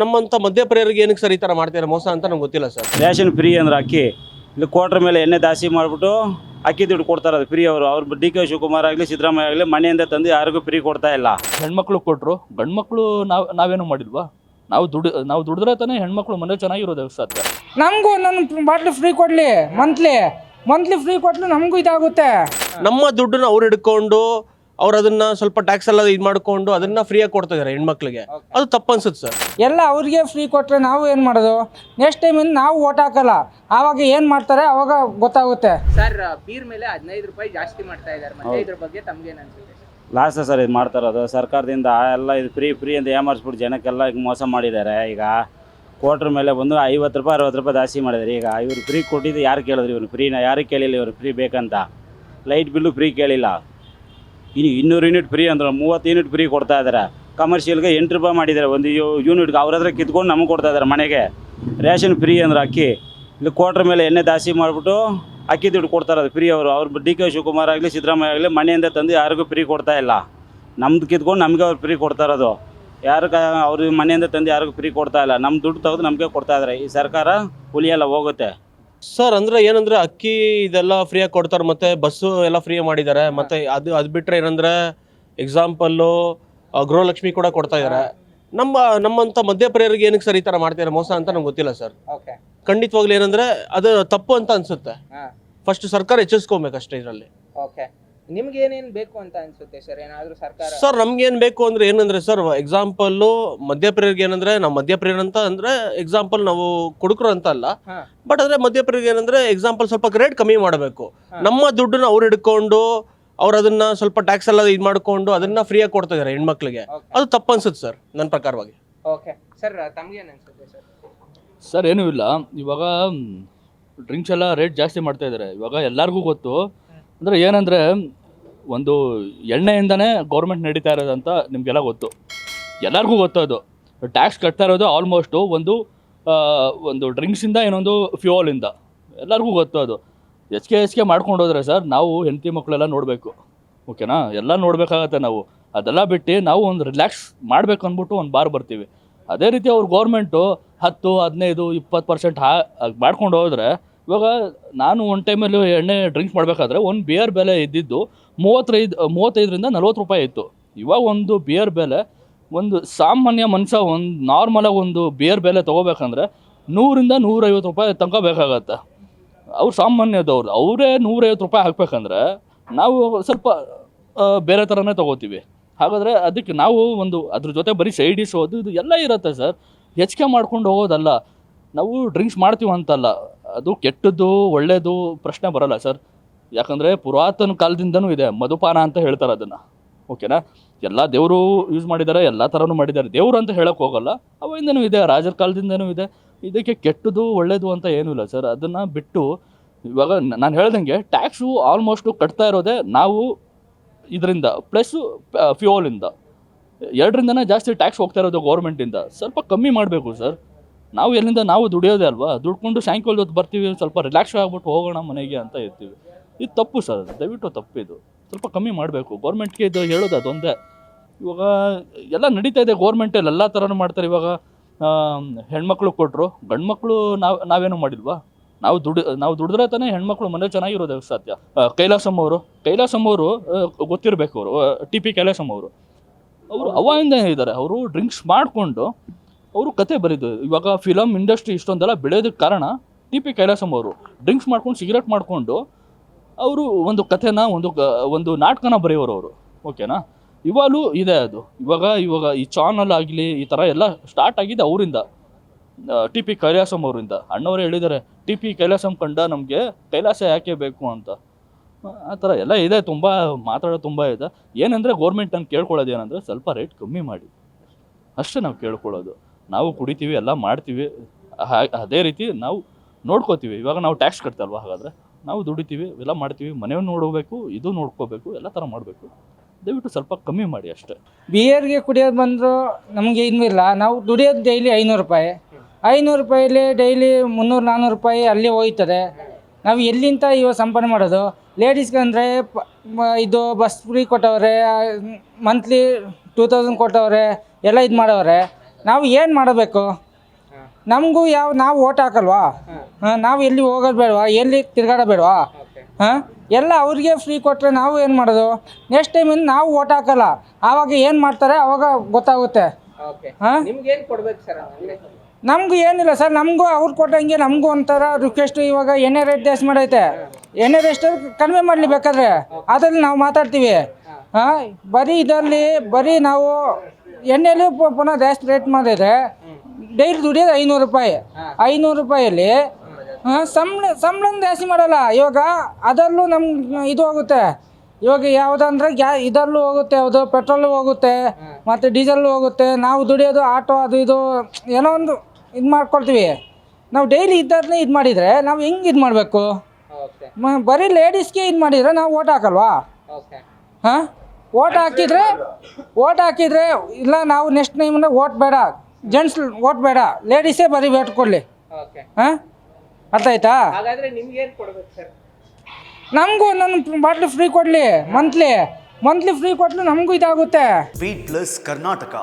ನಮ್ಮಂತ ಮಧ್ಯಪ್ರಿಯರಿಗೆ ಏನಕ್ಕೆ ಸರ್ ಈ ಥರ ಮಾಡ್ತಾರೆ ಮೋಸ ಅಂತ ನಂಗೆ ಗೊತ್ತಿಲ್ಲ ಸರ್. ರೇಷನ್ ಫ್ರೀ ಅಂದ್ರೆ ಅಕ್ಕಿ ಇಲ್ಲಿ ಕ್ವಾರ್ಟರ್ ಮೇಲೆ ಎಣ್ಣೆ ದಾಸಿ ಮಾಡಿಬಿಟ್ಟು ಅಕ್ಕಿ ದುಡ್ಡು ಕೊಡ್ತಾರೆ. ಅದು ಫ್ರೀ ಅವ್ರು ಡಿ ಕೆ ಶಿವಕುಮಾರ್ ಆಗಲಿ ಸಿದ್ದರಾಮಯ್ಯ ಆಗಲಿ ಮನೆಯಿಂದ ತಂದು ಯಾರಿಗೂ ಫ್ರೀ ಕೊಡ್ತಾ ಇಲ್ಲ. ಹೆಣ್ಮಕ್ಳು ಕೊಟ್ಟರು, ಗಂಡು ಮಕ್ಕಳು ನಾವೇನು ಮಾಡಿಲ್ವಾ? ನಾವು ದುಡಿದ್ರೆ ತಾನೇ ಹೆಣ್ಮಕ್ಳು ಮನೆ ಚೆನ್ನಾಗಿರೋದಕ್ಕೆ ಸಾಧ್ಯ. ನಮಗೂ ನನ್ನ ಬಾಟ್ಲಿ ಫ್ರೀ ಕೊಡಲಿ, ಮಂತ್ಲಿ ಫ್ರೀ ಕೊಟ್ಟಲು ನಮಗೂ ಇದಾಗುತ್ತೆ. ನಮ್ಮ ದುಡ್ಡನ್ನ ಅವ್ರು ಹಿಡ್ಕೊಂಡು ಅವ್ರು ಅದನ್ನ ಸ್ವಲ್ಪ ಟ್ಯಾಕ್ಸ್ ಎಲ್ಲ ಇದು ಮಾಡ್ಕೊಂಡು ಅದನ್ನ ಫ್ರೀಯಾಗಿ ಕೊಡ್ತಾ ಇದಾರೆ ಹೆಣ್ಮಕ್ಳಿಗೆ. ಅದು ತಪ್ಪು ಅನ್ಸುತ್ತೆ ಸರ್. ಎಲ್ಲ ಅವ್ರಿಗೆ ಫ್ರೀ ಕೊಟ್ಟರೆ ನಾವು ಏನು ಮಾಡೋದು? ನೆಕ್ಸ್ಟ್ ಟೈಮಿಂದ ನಾವು ಓಟ್ ಹಾಕಲ್ಲ. ಆವಾಗ ಏನು ಮಾಡ್ತಾರೆ ಅವಾಗ ಗೊತ್ತಾಗುತ್ತೆ. ಸರ್ ಬೀರ್ ಮೇಲೆ 15 ರೂಪಾಯಿ ಜಾಸ್ತಿ ಮಾಡ್ತಾ ಇದ್ದಾರೆ. ಮತ್ತೆ ಇದ್ರ ಬಗ್ಗೆ ತಮ್ಗೇನು ಅನ್ಸುತ್ತೆ? ಲಾಸ್ಟ್ ಸರ್ ಇದು ಮಾಡ್ತಾರೋದು ಸರ್ಕಾರದಿಂದ ಎಲ್ಲ ಇದು ಫ್ರೀ ಅಂತ ಏಮಾರಿಸ್ಬಿಟ್ಟು ಜನಕ್ಕೆಲ್ಲ ಈಗ ಮೋಸ ಮಾಡಿದ್ದಾರೆ. ಈಗ ಕ್ವಾರ್ಟರ್ ಮೇಲೆ ಬಂದು 50 ರೂಪಾಯಿ 60 ರೂಪಾಯಿ ಜಾಸ್ತಿ ಮಾಡಿದ್ದಾರೆ. ಈಗ ಇವ್ರು ಫ್ರೀ ಕೊಟ್ಟಿದ್ದು ಯಾರು ಕೇಳಿದ್ರು? ಇವ್ರು ಫ್ರೀನ ಯಾರಿಗೆ ಕೇಳಿಲ್ಲ. ಇವ್ರು ಫ್ರೀ ಬೇಕಂತ ಲೈಟ್ ಬಿಲ್ಲು ಫ್ರೀ ಕೇಳಿಲ್ಲ. ಇನ್ನು 200 ಯೂನಿಟ್ ಫ್ರೀ ಅಂದ್ರೆ 30 ಯೂನಿಟ್ ಫ್ರೀ ಕೊಡ್ತಾ ಇದ್ದಾರೆ. ಕಮರ್ಷಿಯಲ್ಗೆ 8 ರೂಪಾಯಿ ಮಾಡಿದ್ದಾರೆ ಒಂದು ಯೂನಿಟ್ಗೆ. ಅವ್ರ ಹತ್ರ ಕಿತ್ಕೊಂಡು ನಮಗೆ ಕೊಡ್ತಾ ಇದ್ದಾರೆ ಮನೆಗೆ. ರೇಷನ್ ಫ್ರೀ ಅಂದ್ರೆ ಅಕ್ಕಿ ಇಲ್ಲಿ ಕ್ವಾರ್ಟರ್ ಮೇಲೆ ಎಣ್ಣೆ ದಾಸಿ ಮಾಡಿಬಿಟ್ಟು ಅಕ್ಕಿ ದುಡ್ಡು ಕೊಡ್ತಾರೆ. ಅದು ಫ್ರೀ ಅವ್ರು ಡಿ ಕೆ ಶಿವಕುಮಾರ್ ಆಗಲಿ ಸಿದ್ದರಾಮಯ್ಯ ಆಗಲಿ ಮನೆಯಿಂದ ತಂದು ಯಾರಿಗೂ ಫ್ರೀ ಕೊಡ್ತಾ ಇಲ್ಲ. ನಮ್ದು ಕಿತ್ಕೊಂಡು ನಮಗೆ ಅವ್ರು ಫ್ರೀ ಕೊಡ್ತಾ ಇರೋದು. ಅವ್ರ ಮನೆಯಿಂದ ತಂದು ಯಾರಿಗೂ ಫ್ರೀ ಕೊಡ್ತಾ ಇಲ್ಲ. ನಮ್ಮ ದುಡ್ಡು ತೆಗೆದು ನಮಗೆ ಕೊಡ್ತಾ ಇದ್ದಾರೆ. ಈ ಸರ್ಕಾರ ಹುಲಿಯೆಲ್ಲ ಹೋಗುತ್ತೆ ಸರ್. ಅಂದ್ರೆ ಏನಂದ್ರೆ ಅಕ್ಕಿ ಇದೆಲ್ಲ ಫ್ರೀಯಾಗಿ ಕೊಡ್ತಾರೆ, ಮತ್ತೆ ಬಸ್ಸು ಎಲ್ಲ ಫ್ರೀ ಮಾಡಿದ್ದಾರೆ. ಮತ್ತೆ ಅದು ಬಿಟ್ರೆ ಏನಂದ್ರೆ ಎಕ್ಸಾಂಪಲ್ಲು ಗೃಹಲಕ್ಷ್ಮಿ ಕೂಡ ಕೊಡ್ತಾ ಇದ್ದಾರೆ. ನಮ್ಮಂತ ಮಧ್ಯಪ್ರಿಯರಿಗೆ ಏನಕ್ಕೆ ಸರ್ ಈ ಥರ ಮಾಡ್ತಾರೆ ಮೋಸ ಅಂತ ನಂಗೆ ಗೊತ್ತಿಲ್ಲ ಸರ್. ಖಂಡಿತವಾಗ್ಲೂ ಏನಂದ್ರೆ ಅದು ತಪ್ಪು ಅಂತ ಅನ್ಸುತ್ತೆ. ಫಸ್ಟ್ ಸರ್ಕಾರ ಎಚ್ಚರಿಸ್ಕೊಬೇಕಷ್ಟೇ ಇದರಲ್ಲಿ. ನಿಮ್ಗೆ ಏನೇನು ಬೇಕು ಅಂತ ಅನ್ಸುತ್ತೆ ಸರ್? ಏನಾದರೂ ಸರ್ಕಾರ ಸರ್ ನಮ್ಗೆ ಏನು ಬೇಕು ಅಂದ್ರೆ ಏನಂದ್ರೆ ಸರ್ ಎಕ್ಸಾಂಪಲ್ಲು ಮಧ್ಯಪ್ರಿಯರಿಗೆ ಏನಂದ್ರೆ ನಾವು ಮಧ್ಯಪ್ರಿಯರ್ ಅಂತ ಅಂದ್ರೆ ಎಕ್ಸಾಂಪಲ್ ನಾವು ಕುಡುಕರು ಅಂತ ಅಲ್ಲ. ಬಟ್ ಅಂದ್ರೆ ಮಧ್ಯಪ್ರಿಯರಿಗೆ ಏನಂದ್ರೆ ಎಕ್ಸಾಂಪಲ್ ಸ್ವಲ್ಪ ರೇಟ್ ಕಮ್ಮಿ ಮಾಡಬೇಕು. ನಮ್ಮ ದುಡ್ಡನ್ನ ಅವ್ರು ಹಿಡ್ಕೊಂಡು ಅವ್ರು ಅದನ್ನ ಸ್ವಲ್ಪ ಟ್ಯಾಕ್ಸ್ ಎಲ್ಲ ಇದು ಮಾಡ್ಕೊಂಡು ಅದನ್ನ ಫ್ರೀಯಾಗಿ ಕೊಡ್ತಾ ಇದಾರೆ ಹೆಣ್ಮಕ್ಳಿಗೆ. ಅದು ತಪ್ಪು ಅನ್ಸುತ್ತೆ ಸರ್ ನನ್ನ ಪ್ರಕಾರವಾಗಿ. ಓಕೆ ಸರ್ ತಮ್ಗೇನು ಅನ್ಸುತ್ತೆ ಸರ್? ಸರ್ ಏನೂ ಇಲ್ಲ. ಇವಾಗ ಡ್ರಿಂಕ್ಸ್ ಎಲ್ಲ ರೇಟ್ ಜಾಸ್ತಿ ಮಾಡ್ತಾ ಇದ್ದಾರೆ. ಇವಾಗ ಎಲ್ಲರಿಗೂ ಗೊತ್ತು. ಅಂದರೆ ಏನಂದರೆ ಒಂದು ಎಣ್ಣೆಯಿಂದನೇ ಗೌರ್ಮೆಂಟ್ ನಡೀತಾ ಇರೋದಂತ ನಿಮಗೆಲ್ಲ ಗೊತ್ತು, ಎಲ್ಲರಿಗೂ ಗೊತ್ತದು. ಟ್ಯಾಕ್ಸ್ ಕಟ್ತಾ ಇರೋದು ಆಲ್ಮೋಸ್ಟು ಒಂದು ಡ್ರಿಂಕ್ಸಿಂದ ಇನ್ನೊಂದು ಫ್ಯೂಯಲಿಂದ ಎಲ್ಲರಿಗೂ ಗೊತ್ತು. ಅದು ಹೆಚ್ಚಿಗೆ ಮಾಡ್ಕೊಂಡು ಹೋದರೆ ಸರ್ ನಾವು ಹೆಂಡತಿ ಮಕ್ಕಳೆಲ್ಲ ನೋಡಬೇಕು. ಓಕೆನಾ? ಎಲ್ಲ ನೋಡಬೇಕಾಗತ್ತೆ ನಾವು. ಅದೆಲ್ಲ ಬಿಟ್ಟು ನಾವು ಒಂದು ರಿಲ್ಯಾಕ್ಸ್ ಮಾಡಬೇಕು ಅಂದ್ಬಿಟ್ಟು ಒಂದು ಬಾರ್ ಬರ್ತೀವಿ. ಅದೇ ರೀತಿ ಅವ್ರು ಗೌರ್ಮೆಂಟು 10, 15, 20% ಮಾಡ್ಕೊಂಡು ಹೋದರೆ, ಇವಾಗ ನಾನು ಒಂದು ಟೈಮಲ್ಲಿ ಎಣ್ಣೆ ಡ್ರಿಂಕ್ಸ್ ಮಾಡಬೇಕಾದ್ರೆ ಒಂದು ಬಿಯರ್ ಬೆಲೆ ಇದ್ದಿದ್ದು 35ರಿಂದ 40 ರೂಪಾಯಿ ಇತ್ತು. ಇವಾಗ ಒಂದು ಬಿಯರ್ ಬೆಲೆ, ಒಂದು ಸಾಮಾನ್ಯ ಮನುಷ್ಯ ಒಂದು ನಾರ್ಮಲಾಗಿ ಒಂದು ಬಿಯರ್ ಬೆಲೆ ತೊಗೋಬೇಕಂದ್ರೆ 100ರಿಂದ 150 ರೂಪಾಯಿ ತನಕ ಬೇಕಾಗತ್ತೆ. ಅವ್ರು ಸಾಮಾನ್ಯದವ್ರು ಅವರೇ 150 ರೂಪಾಯಿ ಹಾಕಬೇಕಂದ್ರೆ ನಾವು ಸ್ವಲ್ಪ ಬೇರೆ ಥರನೇ ತೊಗೋತೀವಿ. ಹಾಗಾದರೆ ಅದಕ್ಕೆ ನಾವು ಅದ್ರ ಜೊತೆ ಬರೀ ಸೈಡ್ ಡಿಶ್ ಇದು ಎಲ್ಲ ಇರುತ್ತೆ ಸರ್. ಹೆಚ್ಚಿಗೆ ಮಾಡ್ಕೊಂಡು ಹೋಗೋದಲ್ಲ. ನಾವು ಡ್ರಿಂಕ್ಸ್ ಮಾಡ್ತೀವಿ ಅಂತಲ್ಲ, ಅದು ಕೆಟ್ಟದ್ದು ಒಳ್ಳೆಯದು ಪ್ರಶ್ನೆ ಬರೋಲ್ಲ ಸರ್. ಯಾಕಂದರೆ ಪುರಾತನ ಕಾಲದಿಂದನೂ ಇದೆ ಮಧುಪಾನ ಅಂತ ಹೇಳ್ತಾರೆ ಅದನ್ನು. ಓಕೆನಾ? ಎಲ್ಲ ದೇವರು ಯೂಸ್ ಮಾಡಿದ್ದಾರೆ, ಎಲ್ಲ ಥರನೂ ಮಾಡಿದ್ದಾರೆ. ದೇವರು ಅಂತ ಹೇಳೋಕ್ಕೆ ಹೋಗಲ್ಲ, ಅವಾಗಿಂದನೂ ಇದೆ, ರಾಜರ ಕಾಲದಿಂದನೂ ಇದೆ. ಇದಕ್ಕೆ ಕೆಟ್ಟದ್ದು ಒಳ್ಳೆಯದು ಅಂತ ಏನೂ ಇಲ್ಲ ಸರ್. ಅದನ್ನು ಬಿಟ್ಟು ಇವಾಗ ನಾನು ಹೇಳ್ದಂಗೆ ಟ್ಯಾಕ್ಸು ಆಲ್ಮೋಸ್ಟು ಕಟ್ತಾ ಇರೋದೇ ನಾವು ಇದರಿಂದ ಪ್ಲಸ್ಸು ಫ್ಯೂಯಲಿಂದ, 2ರಿಂದನೇ ಜಾಸ್ತಿ ಟ್ಯಾಕ್ಸ್ ಹೋಗ್ತಾ ಇರೋದು ಗೌರ್ಮೆಂಟಿಂದ. ಸ್ವಲ್ಪ ಕಮ್ಮಿ ಮಾಡಬೇಕು ಸರ್. ನಾವು ಎಲ್ಲಿಂದ ನಾವು ದುಡಿಯೋದೇ ಅಲ್ವಾ? ದುಡ್ಕೊಂಡು ಸಾಯಂಕಾಲದ ಹೊತ್ತು ಬರ್ತೀವಿ, ಸ್ವಲ್ಪ ರಿಲ್ಯಾಕ್ಸ್ ಆಗಿಬಿಟ್ಟು ಹೋಗೋಣ ಮನೆಗೆ ಅಂತ ಇರ್ತೀವಿ. ಇದು ತಪ್ಪು ಸರ್, ದಯವಿಟ್ಟು ತಪ್ಪಿದು. ಸ್ವಲ್ಪ ಕಮ್ಮಿ ಮಾಡಬೇಕು. ಗೌರ್ಮೆಂಟ್ಗೆ ಇದು ಹೇಳೋದು ಅದೊಂದೇ. ಇವಾಗ ಎಲ್ಲ ನಡೀತಾ ಇದೆ ಗೌರ್ಮೆಂಟಲ್ಲಿ, ಎಲ್ಲ ಥರನೂ ಮಾಡ್ತಾರೆ. ಇವಾಗ ಹೆಣ್ಮಕ್ಳು ಕೊಟ್ಟರು, ಗಂಡು ಮಕ್ಕಳು ನಾವೇನು ಮಾಡಿಲ್ವಾ? ನಾವು ದುಡಿದ್ರೆ ತಾನೇ ಹೆಣ್ಮಕ್ಳು ಮನೆ ಚೆನ್ನಾಗಿರೋದಕ್ಕೆ ಸಾಧ್ಯ. ಕೈಲಾಸಮ್ ಅವರು ಗೊತ್ತಿರಬೇಕು. ಅವರು ಟಿ ಪಿ ಕೈಲಾಸಮ್ ಅವರು ಅವಾಗಿಂದ ಇದ್ದಾರೆ. ಅವರು ಡ್ರಿಂಕ್ಸ್ ಮಾಡಿಕೊಂಡು ಅವರು ಕತೆ ಬರೀದು. ಇವಾಗ ಫಿಲಮ್ ಇಂಡಸ್ಟ್ರಿ ಇಷ್ಟೊಂದೆಲ್ಲ ಬೆಳೆಯೋದಕ್ಕೆ ಕಾರಣ ಟಿ ಪಿ ಕೈಲಾಸಮ್ ಅವರು. ಡ್ರಿಂಕ್ಸ್ ಮಾಡ್ಕೊಂಡು ಸಿಗರೇಟ್ ಮಾಡಿಕೊಂಡು ಅವರು ಒಂದು ಕಥೆನ ಒಂದು ನಾಟಕನ ಬರೆಯೋರು ಅವರು. ಓಕೆನಾ? ಇವಾಗಲೂ ಇದೆ ಅದು. ಇವಾಗ ಈ ಚಾನಲ್ ಆಗಲಿ ಈ ಥರ ಎಲ್ಲ ಸ್ಟಾರ್ಟ್ ಆಗಿದೆ ಅವರಿಂದ, ಟಿ ಪಿ ಕೈಲಾಸಮ್ ಅವರಿಂದ. ಅಣ್ಣವರೇ ಹೇಳಿದ್ದಾರೆ, ಟಿ ಪಿ ಕೈಲಾಸಮ್ ಕಂಡ ನಮಗೆ ಕೈಲಾಸ ಯಾಕೆ ಬೇಕು ಅಂತ. ಆ ಥರ ಎಲ್ಲ ಇದೆ. ಮಾತಾಡೋದು ತುಂಬ ಇದೆ. ಏನಂದರೆ ಗೌರ್ಮೆಂಟನ್ನು ಕೇಳ್ಕೊಳ್ಳೋದು ಏನಂದರೆ ಸ್ವಲ್ಪ ರೇಟ್ ಕಮ್ಮಿ ಮಾಡಿ ಅಷ್ಟೇ ನಾವು ಕೇಳ್ಕೊಳ್ಳೋದು. ನಾವು ಕುಡಿತೀವಿ, ಎಲ್ಲ ಮಾಡ್ತೀವಿ, ಅದೇ ರೀತಿ ನಾವು ನೋಡ್ಕೋತೀವಿ. ಇವಾಗ ನಾವು ಟ್ಯಾಕ್ಸ್ ಕಟ್ತಲ್ವ, ಹಾಗಾದರೆ ನಾವು ದುಡಿತೀವಿ, ಎಲ್ಲ ಮಾಡ್ತೀವಿ, ಮನೆಯನ್ನು ನೋಡಬೇಕು, ಇದು ನೋಡ್ಕೋಬೇಕು, ಎಲ್ಲ ಥರ ಮಾಡಬೇಕು. ದಯವಿಟ್ಟು ಸ್ವಲ್ಪ ಕಮ್ಮಿ ಮಾಡಿ ಅಷ್ಟೇ. ಬಿಯರ್ಗೆ ಕುಡಿಯೋದು ಬಂದರೂ ನಮಗೆ ಇನ್ನೂ ಇಲ್ಲ. ನಾವು ದುಡಿಯೋದು ಡೈಲಿ 500 ರೂಪಾಯಿ. 500 ರೂಪಾಯಲ್ಲಿ ಡೈಲಿ 300-400 ರೂಪಾಯಿ ಅಲ್ಲಿ ಹೋಯ್ತದೆ. ನಾವು ಎಲ್ಲಿಂದ ಇವಾಗ ಸಂಪಾದನೆ ಮಾಡೋದು? ಲೇಡೀಸ್ಗೆ ಅಂದರೆ ಇದು ಬಸ್ ಫ್ರೀ ಕೊಟ್ಟವ್ರೆ, ಮಂತ್ಲಿ 2000 ಕೊಟ್ಟವ್ರೆ, ಎಲ್ಲ ಇದು ಮಾಡವ್ರೆ. ನಾವು ಏನು ಮಾಡಬೇಕು? ನಮಗೂ ನಾವು ಓಟ್ ಹಾಕಲ್ವಾ? ನಾವು ಎಲ್ಲಿ ಹೋಗೋದು ಬೇಡವಾ? ಎಲ್ಲಿ ತಿರ್ಗಾಡಬೇಡವಾ? ಹಾಂ, ಎಲ್ಲ ಅವ್ರಿಗೆ ಫ್ರೀ ಕೊಟ್ಟರೆ ನಾವು ಏನು ಮಾಡೋದು? ನೆಕ್ಸ್ಟ್ ಟೈಮಿಂದ ನಾವು ಓಟ್ ಹಾಕಲ್ಲ. ಆವಾಗ ಏನು ಮಾಡ್ತಾರೆ ಅವಾಗ ಗೊತ್ತಾಗುತ್ತೆ. ಹಾಂ, ನಿಮ್ಗೇನ್ ಕೊಡ್ಬೇಕು ಸರ್? ನಮಗೂ ಏನಿಲ್ಲ ಸರ್, ನಮಗೂ ಅವ್ರು ಕೊಟ್ಟಂಗೆ ನಮಗೂ ಒಂಥರ ರಿಕ್ವೆಸ್ಟು. ಇವಾಗ ಎಣ್ಣೆ ರೇಟ್ ಜಾಸ್ತಿ ಮಾಡೈತೆ, ಎಣ್ಣೆ ರೇಟ್ ಕಡಿಮೆ ಮಾಡಲಿ ಬೇಕಾದ್ರೆ, ಅದರಲ್ಲಿ ನಾವು ಮಾತಾಡ್ತೀವಿ. ಹಾಂ, ಬರೀ ನಾವು ಎಣ್ಣೆಲಿ ಪುನಃ ಜಾಸ್ತಿ ರೇಟ್ ಮಾಡಿದ್ರೆ ಡೈಲಿ ದುಡಿಯೋದು 500 ರೂಪಾಯಿ. 500 ರೂಪಾಯಲ್ಲಿ ಸಂಬಳ ಜಾಸ್ತಿ ಮಾಡಲ್ಲ. ಇವಾಗ ಅದರಲ್ಲೂ ನಮ್ಗೆ ಇದು ಹೋಗುತ್ತೆ. ಇವಾಗ ಯಾವುದಂದ್ರೆ ಇದರಲ್ಲೂ ಹೋಗುತ್ತೆ, ಯಾವುದು ಪೆಟ್ರೋಲು ಹೋಗುತ್ತೆ ಮತ್ತು ಡೀಸೆಲ್ಲು ಹೋಗುತ್ತೆ. ನಾವು ದುಡಿಯೋದು ಆಟೋ ಅದು ಇದು ಏನೋ ಒಂದು ಇದು ಮಾಡ್ಕೊಳ್ತೀವಿ. ನಾವು ಡೈಲಿ ಇದನ್ನೇ ಇದು ಮಾಡಿದರೆ ನಾವು ಹೆಂಗೆ ಇದು ಮಾಡಬೇಕು? ಬರೀ ಲೇಡೀಸ್ಗೆ ಇದು ಮಾಡಿದರೆ ನಾವು ಓಟ್ ಹಾಕಲ್ವಾ? ಹಾಂ, ಓಟ್ ಹಾಕಿದರೆ ಇಲ್ಲ ನಾವು ನೆಕ್ಸ್ಟ್ ಟೈಮಿಂದ ಓಟ್ ಬೇಡ, ಜೆಂಟ್ಸ್ ಓಟ್ ಬೇಡ, ಲೇಡೀಸೇ ಬರೀ ಓಟ್ ಕೊಡಲಿ. ಹಾಂ, ಅರ್ಥ ಆಯ್ತಾ? ಹಾಗಾದ್ರೆ ನಿಮ್ಗೇನ್ ಕೊಡ್ಬೇಕು ಸರ್? ನಮಗೂ ಒಂದೊಂದು ಬಾಟ್ಲಿ ಫ್ರೀ ಕೊಡಲಿ, ಮಂತ್ಲಿ ಫ್ರೀ ಕೊಟ್ಟಲು ನಮಗೂ ಇದಾಗುತ್ತೆ. Sweet plus Karnataka.